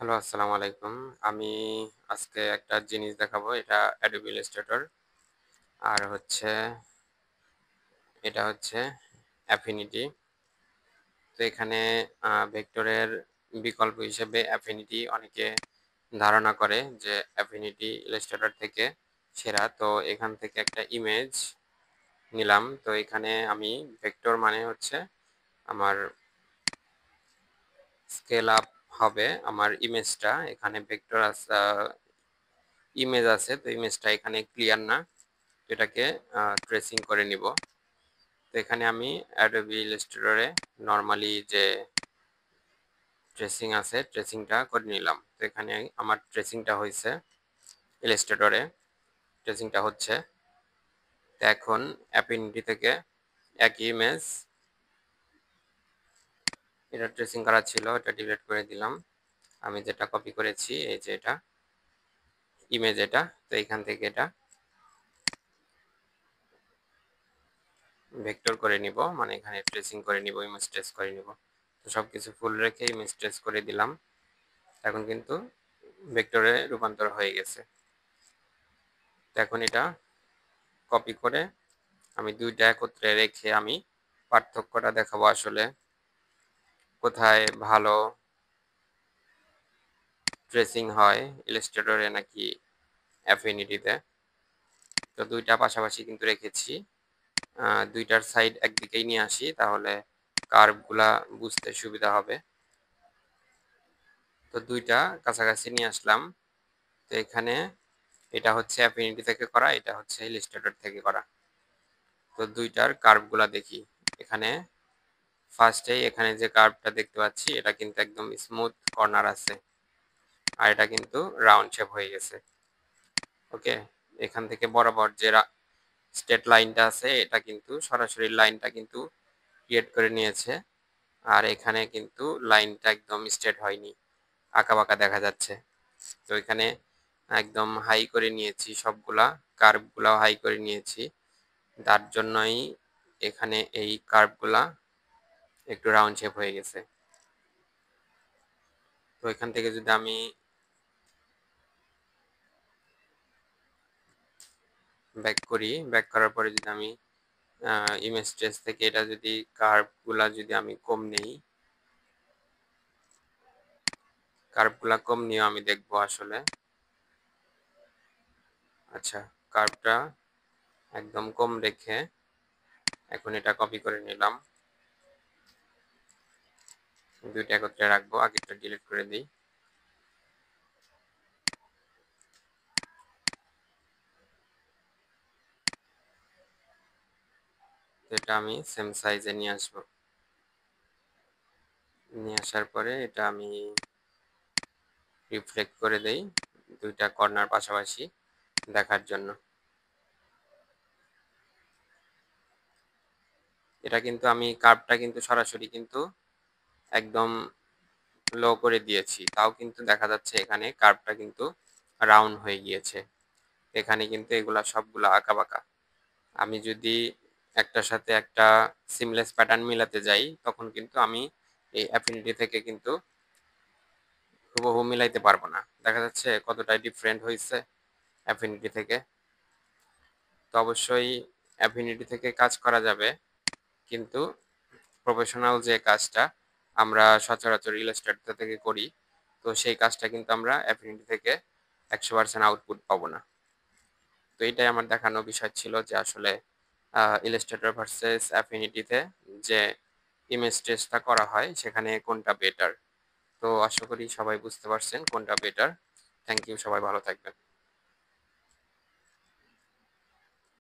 Hello, আসসালামু আলাইকুম। আমি আজকে একটা জিনিস দেখাবো। এটা Adobe Illustrator। আর এটা হচ্ছে Affinity। তো এখানে ভেক্টরের বিকল্প হিসেবে Affinity অনেকে ধারণা করে যে Affinity Illustrator থেকে সেরা। তো এখান থেকে একটা ইমেজ নিলাম। তো এখানে আমি ভেক্টর মানে হচ্ছে আমার স্কেল আপ হবে আমার ইমেজটা। এখানে ভেক্টর ইমেজ আছে, তো ইমেজটা এখানে ক্লিয়ার না। এটাকে ট্রেসিং করে নিব। তো এখানে আমি অ্যাডোবি ইলাস্ট্রেটরে নর্মালি যে ট্রেসিং আছে ট্রেসিংটা করে নিলাম। তো এখানে আমার ট্রেসিংটা হয়েছে, ইলাস্ট্রেটরে ট্রেসিংটা হচ্ছে। তো এখন অ্যাফিনিটি থেকে একই ইমেজ, এটা ট্রেসিং করা ছিল, এটা ডিলিট করে দিলাম। আমি যেটা কপি করেছি এই যে এটা ইমেজ, এটা তো এখান থেকে এটা ভেক্টর করে নিব, মানে এখানে ট্রেসিং করে নিব, ইমেজ ট্রেস করে নিব। তো সবকিছু ফুল রেখে ইমেজ ট্রেস করে দিলাম। এখন কিন্তু ভেক্টরে রূপান্তর হয়ে গেছে। তো এখন এটা কপি করে আমি দুইটা একত্রে রেখে আমি পার্থক্যটা দেখাবো আসলে কোথায় ভালো ট্রেসিং হয়, ইলাস্ট্রেটরে নাকি অ্যাফিনিটিতে। তো দুইটা পাশাপাশি কিন্তু রেখেছি। দুইটার সাইড একদিকেই নিয়ে আসি, তাহলে কার্ভগুলা বুঝতে সুবিধা হবে। তো দুইটা কাছাকাছি নিয়ে আসলাম। তো এখানে এটা হচ্ছে অ্যাফিনিটি থেকে করা, এটা হচ্ছে ইলাস্ট্রেটর থেকে করা। তো দুইটার কার্ভগুলা দেখি। এখানে ফার্স্টেই এখানে যে কার্ভটা দেখতে পাচ্ছি এটা কিন্তু একদম স্মুথ কর্নার আছে, আর এটা কিন্তু রাউন্ড শেপ হয়ে গেছে। ওকে, এখান থেকে বরাবর যে স্ট্রেট লাইনটা আছে এটা কিন্তু সরাসরি লাইনটা কিন্তু ক্রিয়েট করে নিয়েছে। আর এখানে কিন্তু লাইনটা একদম স্ট্রেট হয়নি, আঁকা বাঁকা দেখা যাচ্ছে। তো এখানে একদম হাই করে নিয়েছি, সবগুলা কার্ভগুলাও হাই করে নিয়েছি। তার জন্যই এখানে এই কার্ভগুলা একটু রাউন্ড শেপ হয়ে গেছে। তো এখান থেকে যদি আমি ব্যাক করি, ব্যাক করার পরে যদি আমি ইমেজ ট্রেস থেকে এটা যদি কার্ভগুলা যদি আমি কম নেই, কার্ভগুলা কম নিয়ে আমি দেখবো আসলে। আচ্ছা, কার্ভটা একদম কম রেখে এখন এটা কপি করে নিলাম, দুইটা একত্রে রাখবো, আগেরটা ডিলিট করে দিই। এটা আমি সেম সাইজে নিয়ে আসবো। নিয়ে আসার পরে এটা আমি রিফ্লেক্ট করে দেই দুইটা কর্নার পাশাপাশি দেখার জন্য। এটা কিন্তু আমি কার্ভটা কিন্তু সরাসরি কিন্তু একদম লো করে দিয়েছি, তাও কিন্তু দেখা যাচ্ছে এখানে কার্ভটা কিন্তু রাউন্ড হয়ে গিয়েছে। এখানে কিন্তু এগুলা সবগুলা আঁকাবাঁকা। আমি যদি একটার সাথে একটা সিমলেস প্যাটার্ন মিলাতে যাই তখন কিন্তু আমি এই অ্যাফিনিটি থেকে কিন্তু হুবহু মিলাইতে পারবো না। দেখা যাচ্ছে কতটা ডিফারেন্ট হয়েছে অ্যাফিনিটি থেকে। তো অবশ্যই অ্যাফিনিটি থেকে কাজ করা যাবে, কিন্তু প্রফেশনাল যে কাজটা আমরা সচরাচর ইলাস্ট্রেটর থেকে করি, তো সেই কাজটা কিন্তু আমরা অ্যাফিনিটি থেকে 100% আউটপুট পাবো না। তো এটাই আমার দেখানো বিষয় ছিল যে আসলে ইলাস্ট্রেটর ভার্সেস অ্যাফিনিটিতে যে ইমেজ টেস্টটা করা হয় সেখানে কোনটা বেটার। তো আশা করি সবাই বুঝতে পারছেন কোনটা বেটার। থ্যাংক ইউ, সবাই ভালো থাকবেন।